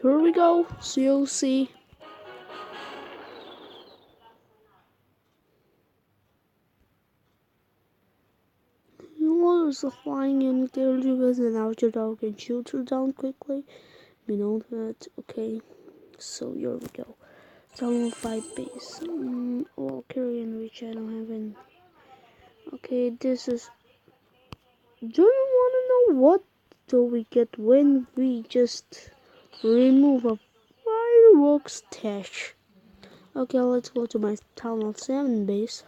Here we go. COC. There's a flying unit there with an archer dog can shoot her down quickly. We know that. Okay, so here we go. Download 5 base. All carry in which I don't have any. Okay, this is. Do you want to know what do we get when we just remove a fireworks stash? Okay, let's go to my Town of 7 base.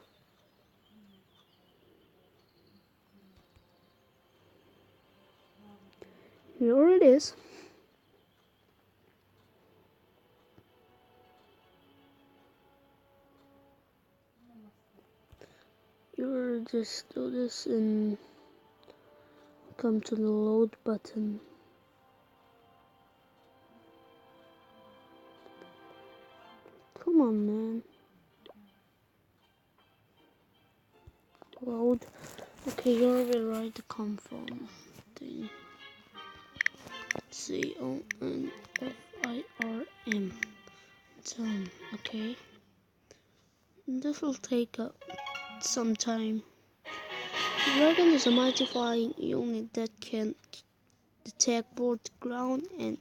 Here it is. You just do this and come to the load button. Come on, man. Load. Okay, you're where I to come from. Thing. CONFIRM. Done. Okay. This will take some time. Dragon is a mighty flying unit that can detect both ground and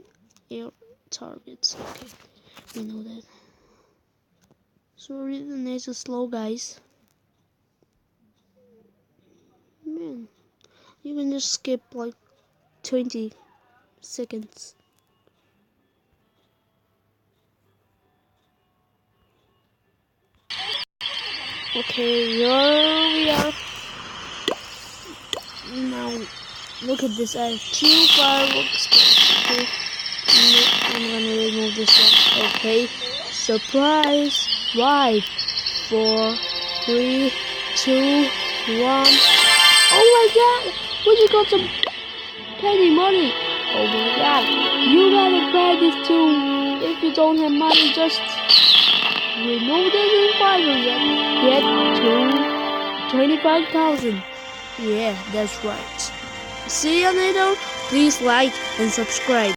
air targets. Okay, we know that. Sorry, the net is slow, guys. Man, you can just skip like 20 seconds. Okay, here we are. Now, look at this. I have 2 fireworks. Okay, I'm gonna remove this one. Okay, surprise. 5, 4, 3, 2, 1. Oh my god! We just got some penny money. Oh my god! You gotta buy this too. If you don't have money, just remove this in fire yet. Get to 25,000. Yeah, that's right. See you later. Please like and subscribe.